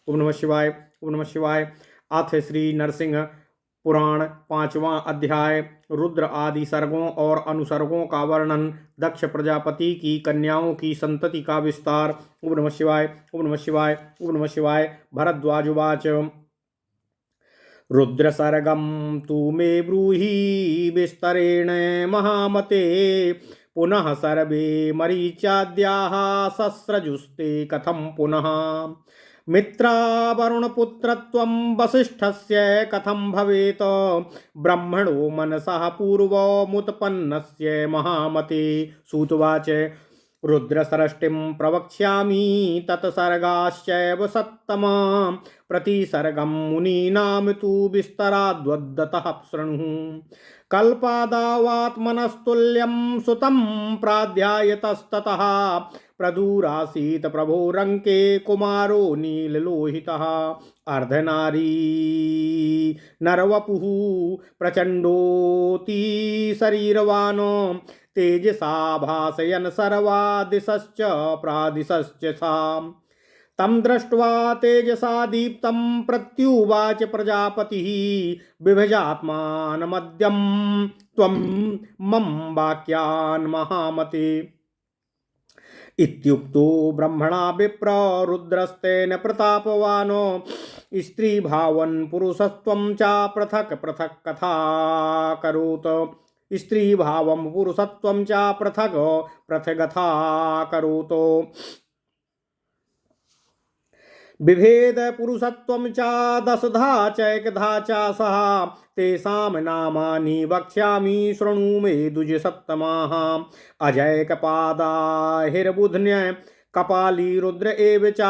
ओम नमः शिवाय। ओम नमः शिवाय। अथ श्री नरसिंह पुराण पांचवां अध्याय रुद्र आदि सर्गों और अनुसर्गों का वर्णन। दक्ष प्रजापति की कन्याओं की संतति का विस्तार। ओम नमः शिवाय। ओम नमः शिवाय। ओम नमः शिवाय। भरद्वाजुवाच रुद्र सर्गम तू मे ब्रूहि विस्तरेण महामते। पुनः सर्वे मरीचाद्याः सस्रजुस्ते कथं पुनः। मित्रावरुणपुत्रत्वं वसिष्ठस्य कथं भवेत्। ब्रह्मणो मनसः पूर्वमुत्पन्नस्य महामते। सूतवाच रुद्रसरष्टिं प्रवक्ष्यामि तत्सर्गाश्चैव सत्तमा। प्रतिसर्गं मुनीनां तु विस्तराद्वद्दतः शृणु। कल्पादावात्मनस्तुल्यं सुतं प्राध्यायतस्ततः। प्रदूरासीत् प्रभोरङ्के कुमारो नीललोहितः। अर्धनारी नरवपुः प्रचण्डोति शरीरवानो। तेजसा भासयन् सर्वा दिशश्च प्रादिशश्च सा। तं दृष्ट्वा तेजसा दीप्तं प्रत्युवाच प्रजापतिः। बिभजात्मानमद्यं त्वं मम वाक्यान् महामते। इत्युक्तो ब्रह्मणा विप्र रुद्रस्तेन प्रतापवानो। स्त्रीभावन् पुरुषत्वं च पृथक् पृथक् कथा करोत्। स्त्रीभावं पुरुषत्वं च पृथक् पृथक् कथा करोत्। बिभेद पुरुषत्वं च दशधा चैकधा च सह। तेषां नामानि वक्ष्यामि शृणु मे द्विजसत्तमाः। अजैकपादा हिरबुध्न्य कपाली रुद्र एव च।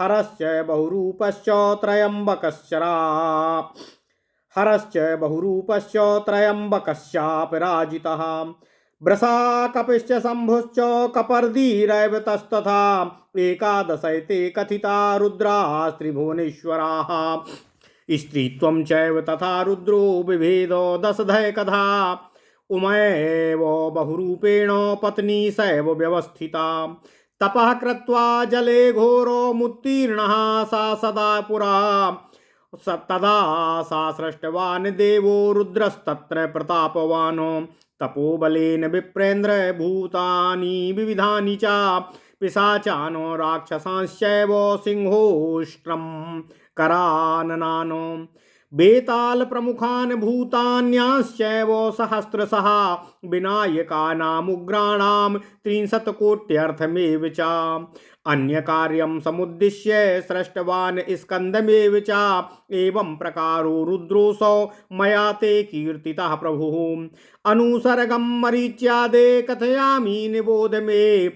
हरश्च बहुरूपश्च त्र्यम्बकश्चरा। हरश्च बहुरूपश्च त्र्यम्बकश्चापराजितः। वृषा कपिश्च शम्भुश्च कपर्दीरैव तस्तथा। एकादशैते कथिता रुद्राः त्रिभुवनेश्वराः। स्त्रीत्वं चैव तथा रुद्रो बिभेदो दशधैकधा। उमैव बहुरूपेण पत्नी सैव व्यवस्थिता। तपः कृत्वा जले घोरोमुत्तीर्णः सा सदा पुरा। तदा सा सृष्टवान् देवो रुद्रस्तत्र प्रतापवान्। तपोबलेन विप्रेन्द्र भूतानि विविधानि च। पिशाचानो राक्षसांश्चैव सिंहोष्ट्रं कराननानो। बेताल प्रमुखान् भूतान्याश्चैव सहस्रशः। विनायकानामुग्राणां 30 कोट्यर्थमेव च। अन्यकार्यं समुद्दिश्य सृष्टवान् स्कन्दमेव च। एवं प्रकारो रुद्रोऽसौ मया ते कीर्तितः प्रभुः। अनुसर्गं मरीच्यादे कथयामि निबोध मे।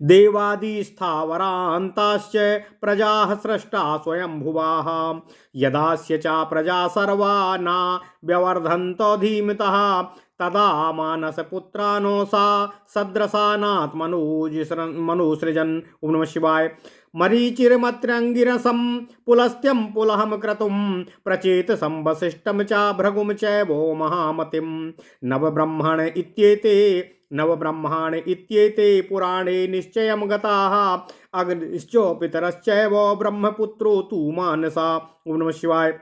देवादिस्थावरान्ताश्च प्रजाः सृष्टा स्वयंभुवाः। यदास्य च प्रजा सर्वा न व्यवर्धन्त धीमतः। तदा मानसपुत्रानो सा सदृशानात्मनोसृजन्। ओम नमः शिवाय। मरीचिर्मत्र्यङ्गिरसं पुलस्त्यं पुलहं क्रतुं। प्रचेतसं वसिष्ठं च भृगुं चैव महामतिं। नवब्रह्माण इत्येते पुराणे निश्चयं गताः। अग्निश्च पितरश्चैव ब्रह्मपुत्रो तु मानसा। ओम नमः शिवाय।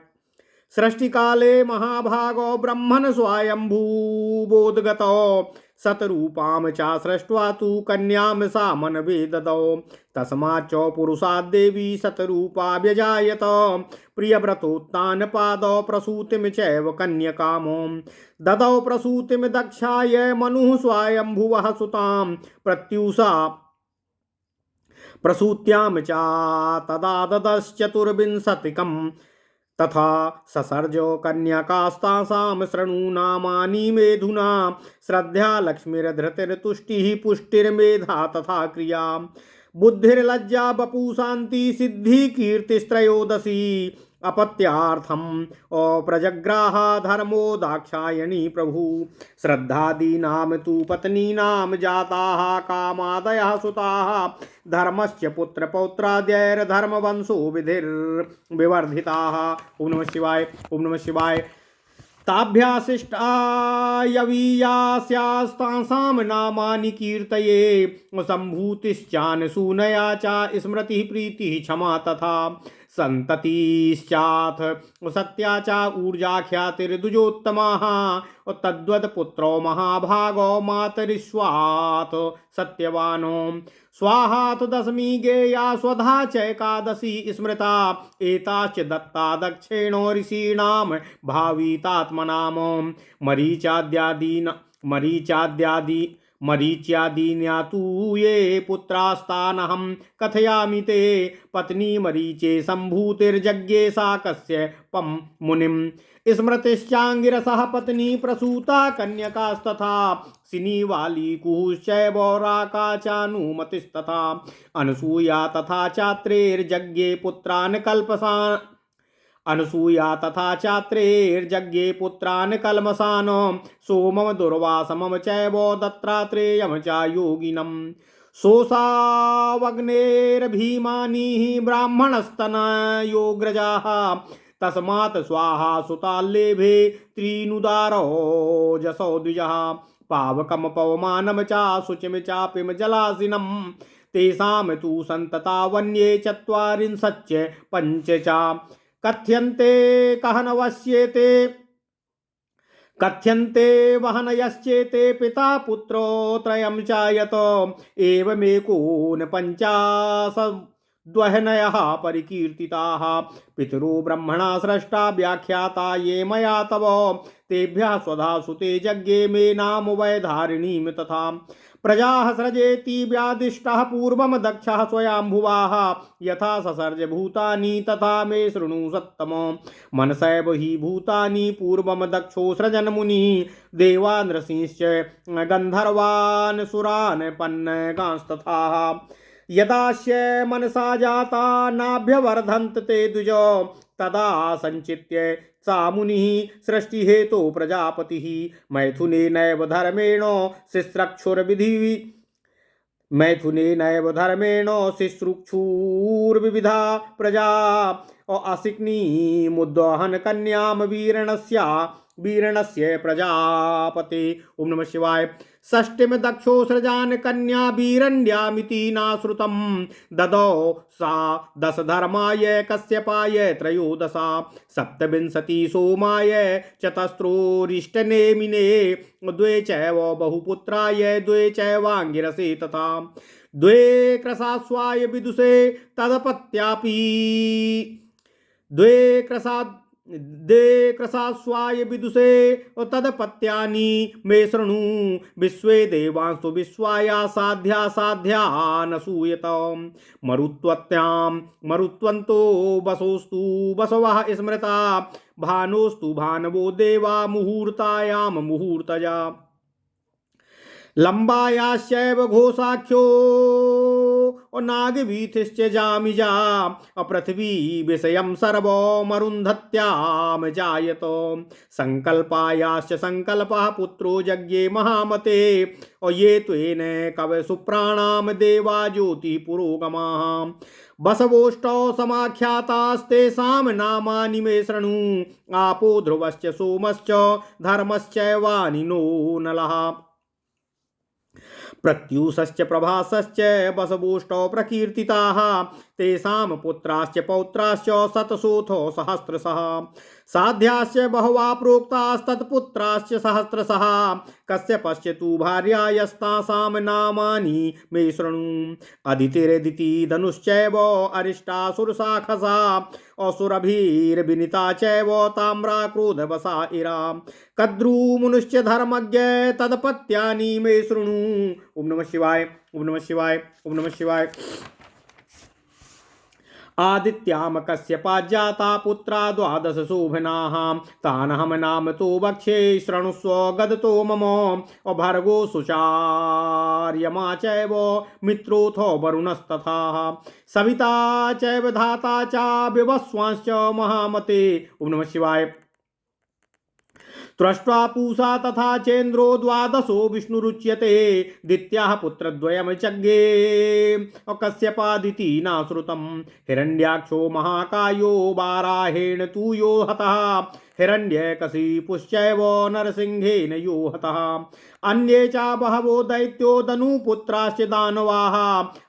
सृष्टिकाले महाभागो ब्रह्मन् स्वयंभूवोद्गतो। सतरूपां च सृष्ट्वा तु कन्यां सा मनवे ददौ। तस्माच्च पुरुषाद्देवी सतरूपा व्यजायत। प्रियव्रतोत्तानपादौ प्रसूतिं चैव कन्यकामो। ददौ प्रसूतिं दक्षाय मनुः स्वयंभुवः सुतां। प्रत्युषा प्रसूत्यां च तदा ददश्चतुर्विंशतिकम्। तथा ससर्जो कन्यकास्तासां शृणु नामानि मेधुना। श्रद्धा लक्ष्मीर्धृतिर्तुष्टिः पुष्टिर्मेधा तथा क्रिया। बुद्धिर्लज्जा वपु शान्ति सिद्धि कीर्तिस्त्रयोदशी। अपत्यार्थम अप्रजग्राह धर्मो दाक्षायणी प्रभु। श्रद्धादीनां तु पत्नीनां जाताः कामादयः सुताः। धर्मस्य पुत्रपौत्राद्यैर्धर्मवंशो विधिर्विवर्धिताः। ओम नमः शिवाय। ओम नमः शिवाय। ताभ्याशिष्टा यवीयास्यास्तासां नामानि कीर्तये सम्भूतिश्चानसूनया च स्मृतिः प्रीतिः क्षमा तथा सन्ततिश्चाथ सत्या च ऊर्जा ख्यातिर्द्विजोत्तमाः तद्वत्पुत्रो महाभागो मातरिष्वात् सत्यवानो स्वाहात दशमी गेया स्वधा चैकादशी स्मृता एताश्च दत्ता दक्षिणो ऋषीणां भावितात्मनाम मरीच्यादीन्या तु ये पुत्रास्तानहं कथयामि ते पत्नी मरीचे सम्भूतिर्जज्ञे सा कश्यपं मुनिं स्मृतिश्चाङ्गिरसः पत्नी प्रसूता कन्यकास्तथा सिनीवाली कुहुश्चैवराका चानुमतिस्तथा अनसूया तथा चात्रेर्जज्ञे पुत्रान् कल्पसान् सोमम दुर्वासमम चैव दत्तात्रेयं च योगिनं सोऽसावग्नेर्भीमानिः ब्राह्मणस्तनयोग्रजाः तस्मात् स्वाहा सुताल्लेभे त्रीनुदारो द्विजः पावकम पवमानम च शुचिम चापिम जलासिनं तेषां तु सन्तता वन्ये चत्वारिंशच्च पञ्च च कथ्यन्ते वहनयश्चेते पिता पुत्रो त्रयं च यत एवमेकोनपञ्चाशद्वहनयः परिकीर्तिताः पितरो ब्रह्मणा सृष्टा व्याख्याता ये मया तव तेभ्यः स्वधा सुते यज्ञे मे नाम वैधारिणीं तथा प्रजाः सृजेति व्यादिष्टः पूर्वं दक्षः स्वयंभुवाः यथा ससर्ज भूतानि तथा मे शृणु सत्तम मनसैव हि भूतानि पूर्वं दक्षो सृजन मुनिः देवान् ऋषींश्च गन्धर्वान् सुरान् पन्नगांस्तथा यदास्य मनसा जाता नाभ्यवर्धन्त ते द्विज तदा संचित्य सा मुनिः सृष्टिहेतो प्रजापतिः मैथुनेनैव धर्मेण शिश्रुक्षुर्विविधा प्रजा असिक्नीमुद्वहन कन्यां वीरणस्य प्रजापते। ओम नमः शिवाय। षष्टिम दक्षो सृजान कन्या वीरण्यामिति नाश्रुतं ददौ सा दशधर्माय कश्यपाय त्रयोदशा सप्तविंशति सोमाय चतस्रोरिष्टनेमिने द्वे चैव बहुपुत्राय द्वे चैवांगिरसे तथा द्वे क्रसास्वाय विदुषे तदपत्यापि द्वे क्रसास्वाय विदुषे तदपत्यानि मे शृणु विश्वे देवांस्तु विश्वाया साध्या साध्या नसूयत मरुत्वन्तो वसोस्तु वसवः स्मृता भानोस्तु भानवो देवा मुहूर्तायां मुहूर्तजा लंबायाश्चैव घोषाख्यो नागवीथिश्च जामिजा अपृथ्वी विषयं सर्वो मरुन्धत्याम जायत संकल्पायाश्च संकल्पः पुत्रो यज्ञे महामते ये त्वेन कव सुप्राणाम देवा ज्योति पुरोगमाः बसवोष्टौ समाख्यातास्तेषां नामानि मे शृणु आपो ध्रुवश्च सोमश्च धर्मश्चैवानिनो नलः प्रत्यूषश्च प्रभासश्च बसवोष्टौ प्रकीर्तिताः तेषां पुत्राश्च पौत्राश्च शतशोथो सहस्रशः साध्याश्च बहवा प्रोक्तास्तत्पुत्राश्च सहस्रशः कश्यपश्च तु भार्यायस्तासां नामानि मे शृणु अदितिरदिति धनुश्चैव अरिष्टासुरशाखसा असुरभिर्विनीता चैव ताम्रा क्रोधवसा इरा कद्रुमुनुश्च धर्मज्ञ तदपत्यानि मे शृणु। ओम नमः शिवाय। ओम नमः शिवाय। ओम नमः शिवाय। आदित्याम कश्यपाज्जाता पुत्रा द्वादश शोभनाः तानहं नाम तो वक्षे शृणुस्व गदतो मम भर्गो सुचार्यमा चैव मित्रोऽथो वरुणस्तथा सविता चैव धाता च विवस्वांश्च महामते। ओम नमः शिवाय। दृष्ट्वा पूषा तथा चेन्द्रो द्वादशो विष्णुरुच्यते दित्याः पुत्रद्वयं चज्ञे कश्यपादिति नाश्रुतं हिरण्याक्षो महाकायो वाराहेण तु यो हतः हिरण्यकशिपुश्चैव नरसिंहेन यो हतः अन्ये च बहवो दैत्यो धनुपुत्राश्च दानवाः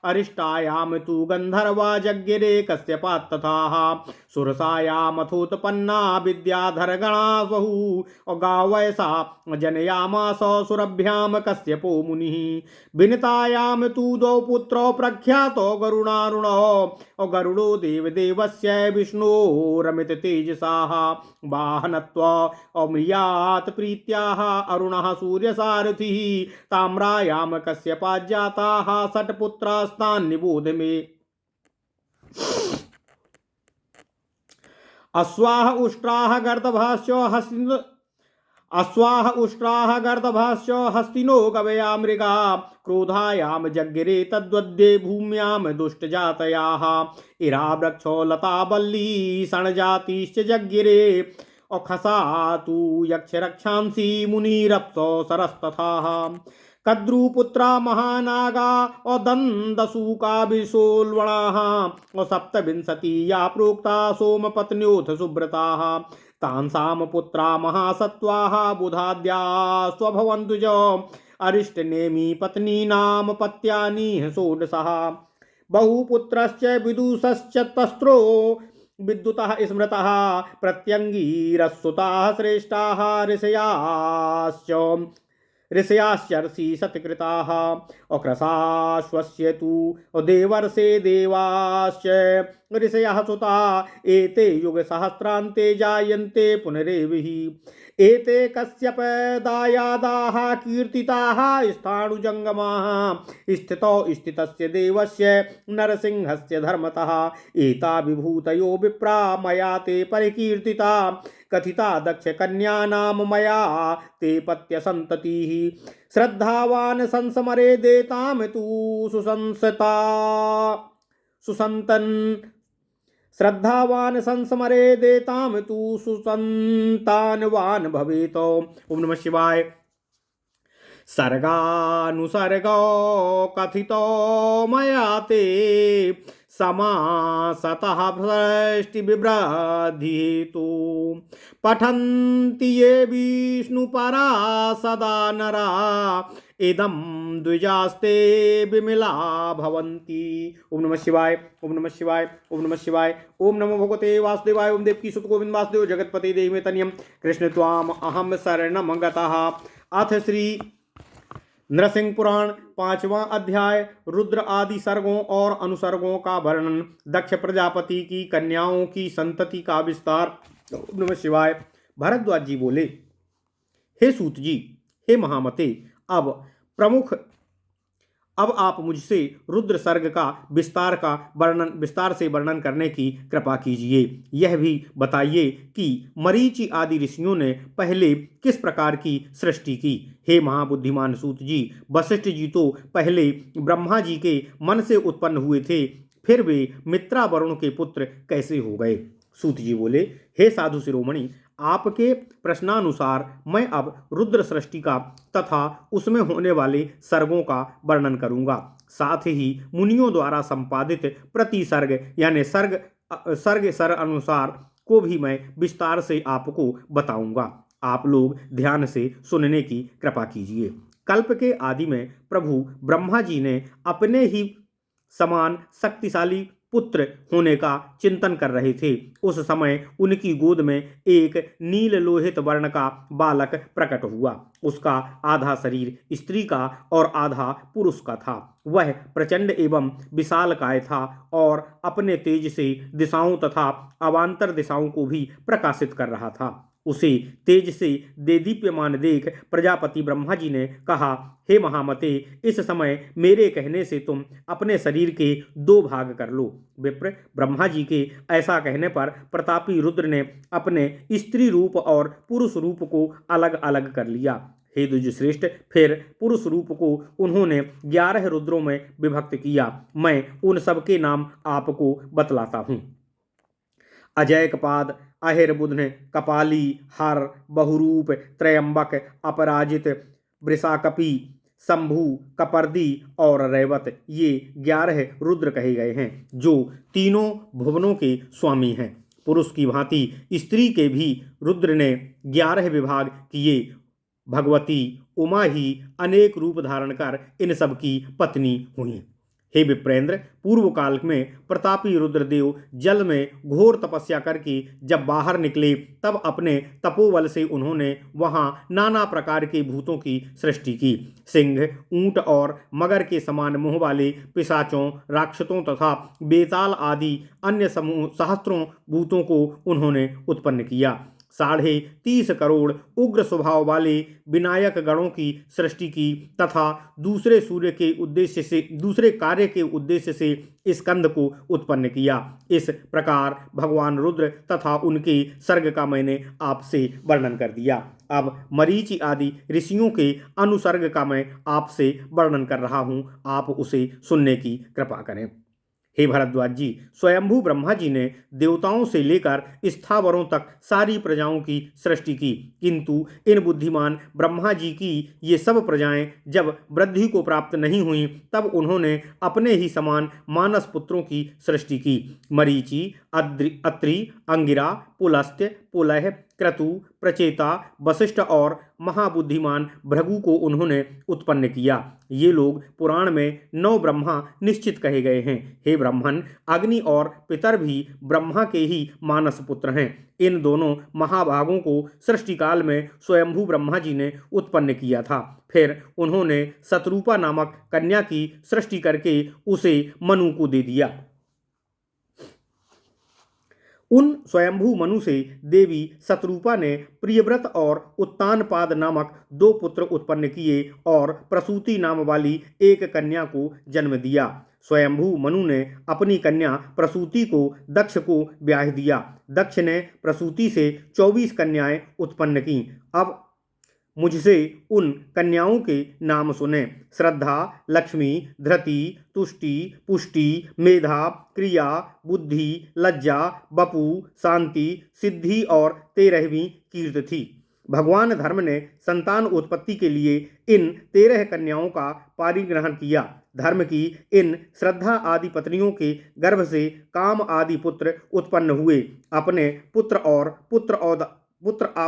अरिष्टायां तु गन्धर्वा जज्ञिरे कश्यपात् तथा सुरसायामथोत्पन्ना विद्याधरगणा बहु गावैसा जनयामास सुरभ्यां कश्यपो मुनिः विनितायां तु द्वौ पुत्रौ प्रख्यातो गरुणारुणौ गरुडो देवदेवस्य विष्णोरमित तेजसाः वाहनत्वामृयात् प्रीत्याः अरुणः सूर्यसारथिः ताम्रायां कश्यपाज्जाताः षट्पुत्रास्तान् निबोध मे अश्वाः उष्ट्राः गर्दभाश्च हस्तिनो गवया मृगा क्रोधायां जज्ञिरे तद्वद्ये भूम्यां दुष्टजातयाः इरा वृक्षो लता बल्ली सणजातिश्च जज्ञिरे खसा तु यक्षरक्षांसि मुनिरप्सो सरस्तथाः कद्रुपुत्रा महानागा दन्दसूका विशोल्वणाः सप्तविंशतिया प्रोक्ता सोमपत्न्योऽथ सुब्रताः तांसां पुत्रा महासत्त्वाः बुधाद्या स्वभवन्तु च अरिष्टनेमि पत्नीनां पत्यानिः षोडशः बहुपुत्रश्च विदुषश्च तस्रो विद्युतः स्मृतः प्रत्यङ्गीरस्सुताः श्रेष्ठाः ऋषयाश्चर्षि सत्कृताः अक्रसाश्वस्य तु देवर्षे देवाश्च ऋषयः सुता एते युगसहस्रान्ते जायन्ते पुनरेविः एते कश्यपदायादाः कीर्तिताः स्थाणुजङ्गमाः स्थितौ स्थितस्य देवस्य नरसिंहस्य धर्मतः एता विभूतयो विप्रा मया ते परिकीर्तिता कथिता दक्षकन्यानां मया ते पत्यसन्ततिः श्रद्धावान् संसमरे देतां तु श्रद्धावान् संसमरे देतां तु सुसन्तानवान् भवेत्। ओम नमः शिवाय। सर्गानुसर्गो कथितो मया ते समासतः सृष्टिविभ्राधितो पठन्ति ये विष्णुपरा सदा नरा इदं द्विजास्ते विमला भवन्ति। ओम नमः शिवाय। ओम नमः शिवाय। ओम नमः शिवाय। ओम नमो भगवते वासुदेवाय। ओम देवकी सुत गोविंद वासुदेव जगतपते देहि मे तनियम कृष्ण त्वाम अहम शरणम गतः। अथ श्री नरसिंह पुराण 5वां अध्याय रुद्र आदि सर्गों और अनुसर्गों का वर्णन, दक्ष प्रजापति की कन्याओं की संतति का विस्तार। ओम नमः शिवाय। भरद्वाज जी बोले, हे सूत जी, हे महामते, अब आप मुझसे रुद्र सर्ग का विस्तार से वर्णन करने की कृपा कीजिए। यह भी बताइए कि मरीचि आदि ऋषियों ने पहले किस प्रकार की सृष्टि की। हे महाबुद्धिमान सूत जी, वशिष्ठ जी तो पहले ब्रह्मा जी के मन से उत्पन्न हुए थे, फिर वे मित्रा वरुण के पुत्र कैसे हो गए। सूत जी बोले, हे साधु शिरोमणि, आपके प्रश्नानुसार मैं अब रुद्र सृष्टि का तथा उसमें होने वाले सर्गों का वर्णन करूंगा। साथ ही मुनियों द्वारा संपादित प्रति सर्ग यानी सर्ग अनुसार को भी मैं विस्तार से आपको बताऊंगा। आप लोग ध्यान से सुनने की कृपा कीजिए। कल्प के आदि में प्रभु ब्रह्मा जी ने अपने ही समान शक्तिशाली पुत्र होने का चिंतन कर रहे थे। उस समय उनकी गोद में एक नील लोहित वर्ण का बालक प्रकट हुआ। उसका आधा शरीर स्त्री का और आधा पुरुष का था। वह प्रचंड एवं विशालकाय था और अपने तेज से दिशाओं तथा अवान्तर दिशाओं को भी प्रकाशित कर रहा था। उसे तेज से देदीप्यमान देख प्रजापति ब्रह्मा जी ने कहा, हे महामते, इस समय मेरे कहने से तुम अपने शरीर के 2 भाग कर लो। विप्र, ब्रह्मा जी के ऐसा कहने पर प्रतापी रुद्र ने अपने स्त्री रूप और पुरुष रूप को अलग अलग कर लिया। हे द्विजश्रेष्ठ, फिर पुरुष रूप को उन्होंने 11 रुद्रों में विभक्त किया। मैं उन सब के नाम आपको बतलाता हूँ। अजयकपाद, अहिर्बुध्न, कपाली, हर, बहुरूप, त्रयंबक, अपराजित, वृषाकपि, शंभु, कपर्दी और रैवत, ये 11 रुद्र कहे गए हैं, जो तीनों भुवनों के स्वामी हैं। पुरुष की भांति स्त्री के भी रुद्र ने 11 विभाग किए। भगवती उमा ही अनेक रूप धारण कर इन सब की पत्नी हुई। हे विप्रेंद्र, पूर्व काल में प्रतापी रुद्रदेव जल में घोर तपस्या करके जब बाहर निकले, तब अपने तपोबल से उन्होंने वहां नाना प्रकार के भूतों की सृष्टि की। सिंह, ऊंट और मगर के समान मुंह वाले पिशाचों, राक्षसों तथा बेताल आदि अन्य सहस्त्रों भूतों को उन्होंने उत्पन्न किया। 30.5 करोड़ उग्र स्वभाव वाले विनायक गणों की सृष्टि की तथा दूसरे कार्य के उद्देश्य से स्कंद को उत्पन्न किया। इस प्रकार भगवान रुद्र तथा उनके सर्ग का मैंने आपसे वर्णन कर दिया। अब मरीचि आदि ऋषियों के अनुसर्ग का मैं आपसे वर्णन कर रहा हूँ, आप उसे सुनने की कृपा करें। हे भरद्वाज जी, स्वयंभू ब्रह्मा जी ने देवताओं से लेकर स्थावरों तक सारी प्रजाओं की सृष्टि की, किंतु इन बुद्धिमान ब्रह्मा जी की ये सब प्रजाएं जब वृद्धि को प्राप्त नहीं हुई, तब उन्होंने अपने ही समान मानस पुत्रों की सृष्टि की। मरीचि, अत्रि, अंगिरा, पुलस्त्य, पुलह, क्रतु, प्रचेता, वशिष्ठ और महाबुद्धिमान भृगु को उन्होंने उत्पन्न किया। ये लोग पुराण में 9 ब्रह्मा निश्चित कहे गए हैं। हे ब्राह्मण, अग्नि और पितर भी ब्रह्मा के ही मानस पुत्र हैं। इन दोनों महाभागों को सृष्टि काल में स्वयंभू ब्रह्मा जी ने उत्पन्न किया था। फिर उन्होंने शतरूपा नामक कन्या की सृष्टि करके उसे मनु को दे दिया। उन स्वयंभू मनु से देवी शतरूपा ने प्रियव्रत और उत्तानपाद नामक 2 पुत्र उत्पन्न किए और प्रसूति नाम वाली एक कन्या को जन्म दिया। स्वयंभू मनु ने अपनी कन्या प्रसूति को दक्ष को ब्याह दिया। दक्ष ने प्रसूति से 24 कन्याएं उत्पन्न की। अब मुझसे उन कन्याओं के नाम सुने। श्रद्धा, लक्ष्मी, धृति, तुष्टि, पुष्टि, मेधा, क्रिया, बुद्धि, लज्जा, बपु, शांति, सिद्धि और 13वीं कीर्ति थी। भगवान धर्म ने संतान उत्पत्ति के लिए इन 13 कन्याओं का पारिग्रहण किया। धर्म की इन श्रद्धा आदि पत्नियों के गर्भ से काम आदि पुत्र उत्पन्न हुए। अपने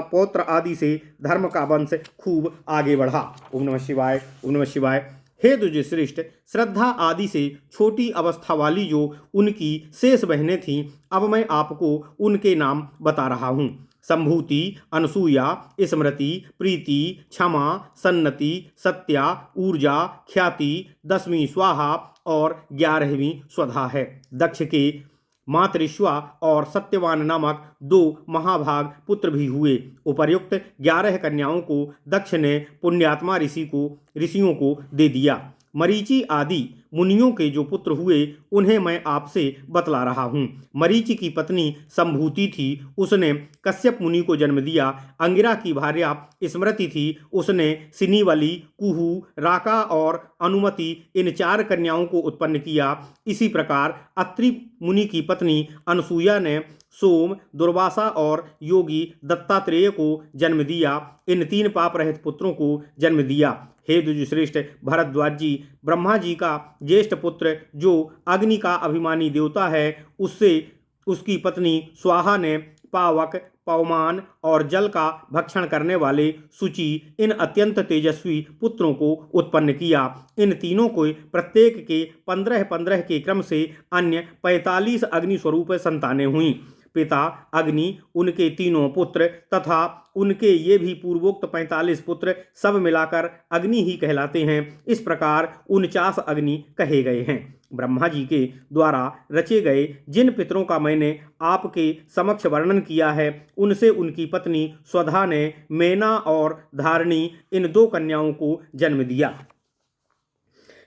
पौत्र आदि से धर्म का वंश खूब आगे बढ़ा। ओम नमः शिवाय, ओम नमः शिवाय। हे द्विजश्रेष्ठ, श्रद्धा आदि से छोटी अवस्था वाली जो उनकी शेष बहनें थीं, अब मैं आपको उनके नाम बता रहा हूँ। संभूति, अनसूया, स्मृति, प्रीति, क्षमा, सन्नति, सत्या, ऊर्जा, ख्याति, 10वीं स्वाहा और 11वीं स्वधा है। दक्ष के मातृश्वा और सत्यवान नामक 2 महाभाग पुत्र भी हुए। उपर्युक्त 11 कन्याओं को दक्ष ने पुण्यात्मा ऋषियों को दे दिया। मरीचि आदि मुनियों के जो पुत्र हुए उन्हें मैं आपसे बतला रहा हूँ। मरीचि की पत्नी संभूति थी, उसने कश्यप मुनि को जन्म दिया। अंगिरा की भार्या स्मृति थी, उसने सिनीवली, कुहू, राका और अनुमति इन 4 कन्याओं को उत्पन्न किया। इसी प्रकार अत्रि मुनि की पत्नी अनसूया ने सोम, दुर्वासा और योगी दत्तात्रेय को जन्म दिया। इन 3 पाप रहित पुत्रों को जन्म दिया। हे द्विजश्रेष्ठ भरद्वाज जी, ब्रह्मा जी का ज्येष्ठ पुत्र जो अग्नि का अभिमानी देवता है, उसकी पत्नी स्वाहा ने पावक, पवमान और जल का भक्षण करने वाले शुचि इन अत्यंत तेजस्वी पुत्रों को उत्पन्न किया। इन तीनों को प्रत्येक के 15-15 के क्रम से अन्य 45 अग्नि स्वरूप संतानें हुईं। पिता अग्नि, उनके 3 पुत्र तथा उनके ये भी पूर्वोक्त 45 पुत्र सब मिलाकर अग्नि ही कहलाते हैं। इस प्रकार 49 अग्नि कहे गए हैं। ब्रह्मा जी के द्वारा रचे गए जिन पितरों का मैंने आपके समक्ष वर्णन किया है, उनसे उनकी पत्नी स्वधा ने मेना और धारणी इन 2 कन्याओं को जन्म दिया।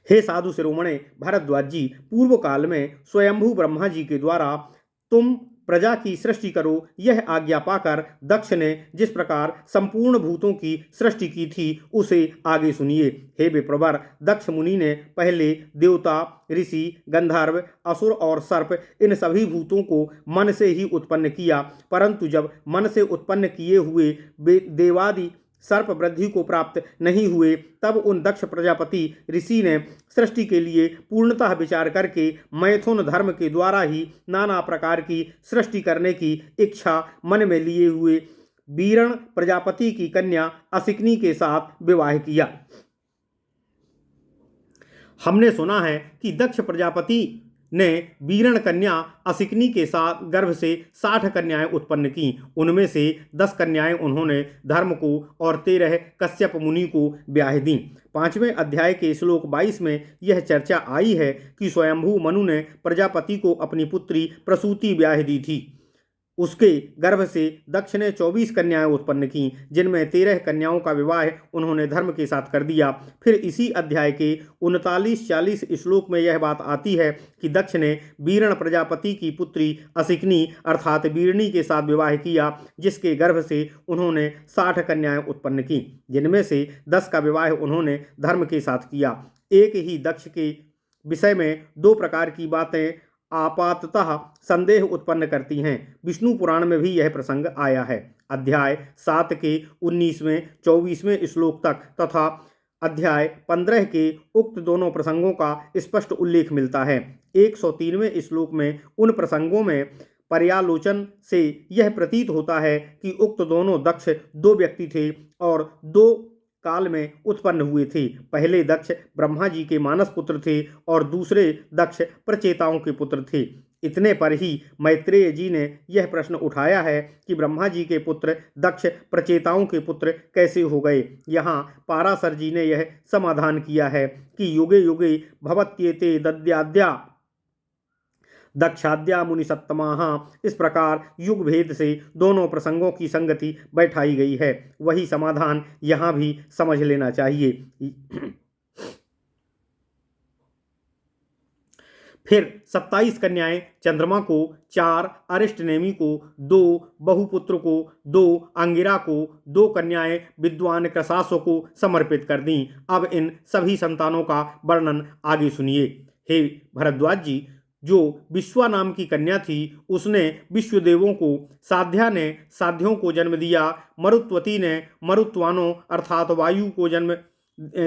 हे साधु शिरोमणे भरद्वाज जी, पूर्व काल में स्वयंभू ब्रह्मा जी के द्वारा तुम प्रजा की सृष्टि करो, यह आज्ञा पाकर दक्ष ने जिस प्रकार संपूर्ण भूतों की सृष्टि की थी उसे आगे सुनिए। हे विप्रवर, दक्ष मुनि ने पहले देवता, ऋषि, गंधर्व, असुर और सर्प इन सभी भूतों को मन से ही उत्पन्न किया, परंतु जब मन से उत्पन्न किए हुए देवादि सर्प वृद्धि को प्राप्त नहीं हुए, तब उन दक्ष प्रजापति ऋषि ने सृष्टि के लिए पूर्णतः विचार करके मैथुन धर्म के द्वारा ही नाना प्रकार की सृष्टि करने की इच्छा मन में लिए हुए बीरण प्रजापति की कन्या असिकनी के साथ विवाह किया। हमने सुना है कि दक्ष प्रजापति ने बीरण कन्या असिकनी के साथ गर्भ से 60 कन्याएं उत्पन्न की। उनमें से 10 कन्याएं उन्होंने धर्म को और 13 कश्यप मुनि को ब्याह दी। 5वें अध्याय के श्लोक 22 में यह चर्चा आई है कि स्वयंभू मनु ने प्रजापति को अपनी पुत्री प्रसूति ब्याह दी थी। उसके गर्भ से दक्ष ने 24 कन्याएं उत्पन्न की, जिनमें 13 कन्याओं का विवाह उन्होंने धर्म के साथ कर दिया। फिर इसी अध्याय के 39-40 श्लोक में यह बात आती है कि दक्ष ने बीरण प्रजापति की पुत्री असिकनी अर्थात बीरणी के साथ विवाह किया, जिसके गर्भ से उन्होंने 60 कन्याएं उत्पन्न की, जिनमें से 10 का विवाह उन्होंने धर्म के साथ किया। एक ही दक्ष के विषय में 2 प्रकार की बातें आपाततः संदेह उत्पन्न करती हैं। विष्णु पुराण में भी यह प्रसंग आया है। अध्याय 7 के 19वें 24वें श्लोक तक तथा अध्याय 15 के उक्त दोनों प्रसंगों का स्पष्ट उल्लेख मिलता है। 103वें श्लोक में उन प्रसंगों में पर्यालोचन से यह प्रतीत होता है कि उक्त दोनों दक्ष 2 व्यक्ति थे और 2 काल में उत्पन्न हुए थे। पहले दक्ष ब्रह्मा जी के मानस पुत्र थे और दूसरे दक्ष प्रचेताओं के पुत्र थे। इतने पर ही मैत्रेय जी ने यह प्रश्न उठाया है कि ब्रह्मा जी के पुत्र दक्ष प्रचेताओं के पुत्र कैसे हो गए। यहाँ पाराशर जी ने यह समाधान किया है कि युगे युगे भवत्येते दद्याद्या दक्षाद्या मुनि सत्तमाः, इस प्रकार युग भेद से दोनों प्रसंगों की संगति बैठाई गई है। वही समाधान यहाँ भी समझ लेना चाहिए। फिर 27 कन्याएं चंद्रमा को, 4 अरिष्टनेमी को, 2 बहुपुत्र को, 2 अंगिरा को, 2 कन्याएं विद्वान कृशासो को समर्पित कर दी। अब इन सभी संतानों का वर्णन आगे सुनिए। हे भरद्वाज जी, जो विश्वा नाम की कन्या थी उसने विश्वदेवों को, साध्या ने साध्यों को जन्म दिया, मरुत्वती ने मरुत्वानों अर्थात वायु को जन्म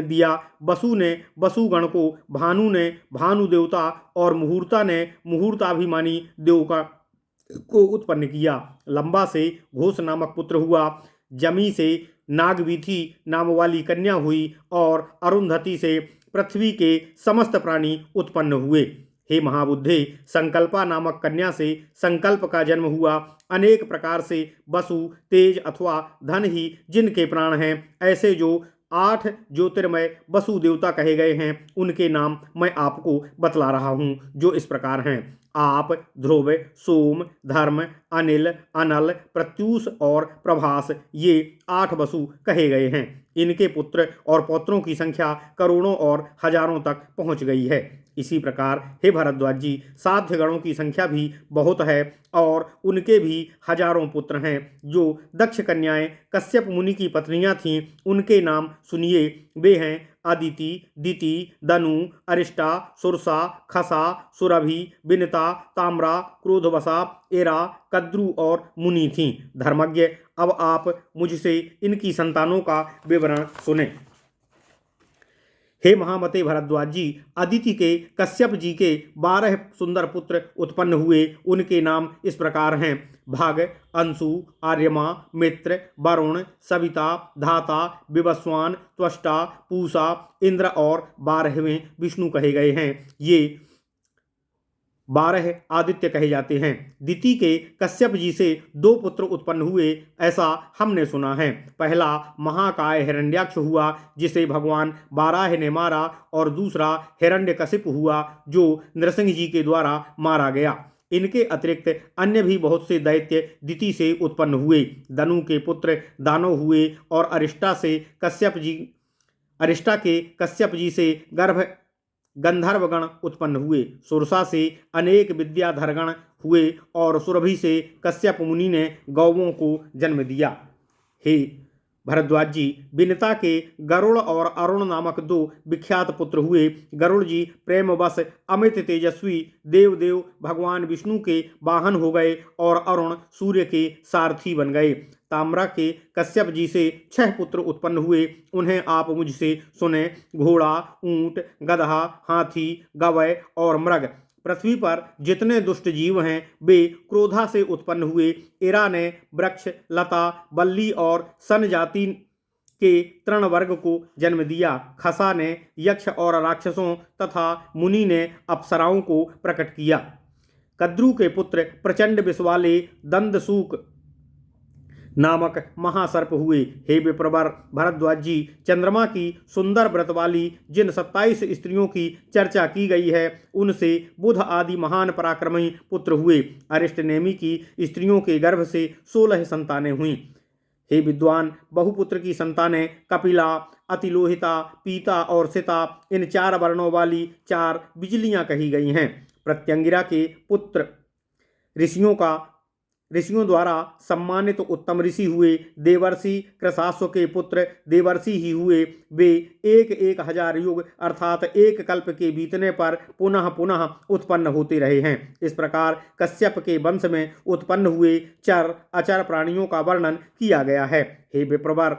दिया, वसु ने वसुगण को, भानु ने भानु देवता और मुहूर्ता ने मुहूर्ताभिमानी देव को उत्पन्न किया। लंबा से घोष नामक पुत्र हुआ, जमी से नागवीथी नाम वाली कन्या हुई और अरुंधति से पृथ्वी के समस्त प्राणी उत्पन्न हुए। हे महाबुद्धे, संकल्पा नामक कन्या से संकल्प का जन्म हुआ। अनेक प्रकार से वसु, तेज अथवा धन ही जिनके प्राण हैं, ऐसे जो 8 ज्योतिर्मय वसु देवता कहे गए हैं, उनके नाम मैं आपको बतला रहा हूँ, जो इस प्रकार हैं। आप, ध्रुव, सोम, धर्म, अनिल, अनल, प्रत्यूष और प्रभास, ये 8 वसु कहे गए हैं। इनके पुत्र और पौत्रों की संख्या करोड़ों और हजारों तक पहुंच गई है। इसी प्रकार हे भरद्वाज जी, साध्य गणों की संख्या भी बहुत है और उनके भी हजारों पुत्र हैं। जो दक्ष कन्याएं कश्यप मुनि की पत्नियां थीं, उनके नाम सुनिए। वे हैं अदिति, दिति, दनु, अरिष्टा, सुरसा, खसा, सुरभि, विनिता, ताम्रा, क्रोधवसा, एरा, कद्रु और मुनि थीं। धर्मज्ञ, अब आप मुझसे इनकी संतानों का विवरण सुने। हे महामते भरद्वाज जी, अदिति के कश्यप जी के 12 सुंदर पुत्र उत्पन्न हुए। उनके नाम इस प्रकार हैं: भाग, अंशु, आर्यमा, मित्र, वरुण, सविता, धाता, विवस्वान, त्वष्टा, पूषा, इंद्र और 12वें विष्णु कहे गए हैं। ये 12 आदित्य कहे जाते हैं। दिति के कश्यप जी से 2 पुत्र उत्पन्न हुए, ऐसा हमने सुना है। पहला महाकाय हिरण्याक्ष हुआ, जिसे भगवान वाराह ने मारा, और दूसरा हिरण्यकशिपु हुआ, जो नृसिंह जी के द्वारा मारा गया। इनके अतिरिक्त अन्य भी बहुत से दैत्य दिति से उत्पन्न हुए। दनु के पुत्र दानव हुए और अरिष्टा के कश्यप जी से गंधर्वगण उत्पन्न हुए। सुरसा से अनेक विद्याधरगण हुए और सुरभि से कश्यप मुनि ने गौवों को जन्म दिया। हे भरद्वाज जी विनता के गरुड़ और अरुण नामक दो विख्यात पुत्र हुए। गरुड़ जी प्रेमवश अमित तेजस्वी देवदेव भगवान विष्णु के वाहन हो गए और अरुण सूर्य के सारथी बन गए। ताम्रा के कश्यप जी से 6 पुत्र उत्पन्न हुए। उन्हें आप मुझसे सुने। घोड़ा, ऊंट, गधा, हाथी, गवय और मृग, पृथ्वी पर जितने दुष्ट जीव हैं वे क्रोधा से उत्पन्न हुए। इरा ने वृक्ष, लता, बल्ली और सन जाति के तृण वर्ग को जन्म दिया। खसा ने यक्ष और राक्षसों तथा मुनि ने अप्सराओं को प्रकट किया। कद्रु के पुत्र प्रचंड विष वाले दंदसूक नामक महासर्प हुए। हे विप्रवर भरद्वाज जी, चंद्रमा की सुंदर व्रत वाली जिन 27 स्त्रियों की चर्चा की गई है उनसे बुध आदि महान पराक्रमी पुत्र हुए। अरिष्ट नेमि की स्त्रियों के गर्भ से 16 संतानें हुईं। हे विद्वान, बहुपुत्र की संतानें कपिला, अतिलोहिता, पीता और सिता, इन 4 वर्णों वाली 4 बिजलियां कही गई हैं। प्रत्यंगिरा के पुत्र ऋषियों द्वारा सम्मानित उत्तम ऋषि हुए। देवर्षि कृशाश्व के पुत्र देवर्षि ही हुए। वे 1,000 युग अर्थात 1 कल्प के बीतने पर पुनः पुनः उत्पन्न होते रहे हैं। इस प्रकार कश्यप के वंश में उत्पन्न हुए चर अचर प्राणियों का वर्णन किया गया है। हे विप्रवर,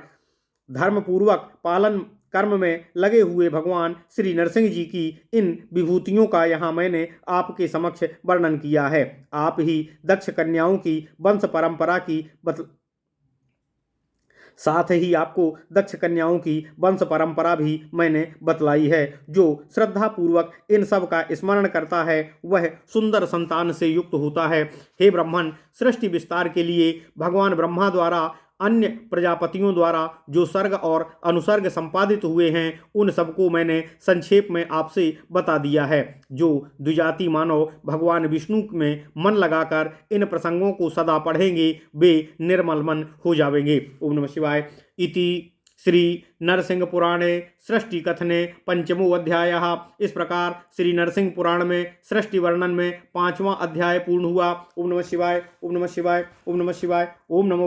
धर्मपूर्वक पालन कर्म में लगे हुए भगवान श्री नरसिंह जी की इन विभूतियों का यहाँ मैंने आपके समक्ष वर्णन किया है। आप ही दक्ष कन्याओं की वंश परंपरा की साथ ही आपको दक्ष कन्याओं की वंश परंपरा भी मैंने बतलाई है। जो श्रद्धा पूर्वक इन सब का स्मरण करता है वह सुंदर संतान से युक्त होता है। हे ब्राह्मण, सृष्टि विस्तार के लिए भगवान ब्रह्मा द्वारा अन्य प्रजापतियों द्वारा जो सर्ग और अनुसर्ग संपादित हुए हैं उन सबको मैंने संक्षेप में आपसे बता दिया है। जो द्विजाति मानव भगवान विष्णु में मन लगाकर इन प्रसंगों को सदा पढ़ेंगे वे निर्मल मन हो जाएंगे। ओम नमः शिवाय। इति श्री नरसिंह पुराणे सृष्टि कथने पंचमो अध्यायः। इस प्रकार श्री नरसिंह पुराण में सृष्टि वर्णन में 5वां अध्याय पूर्ण हुआ। ओम नमः शिवाय, ओम नमः शिवाय, ओम नमः शिवाय, ओम नमो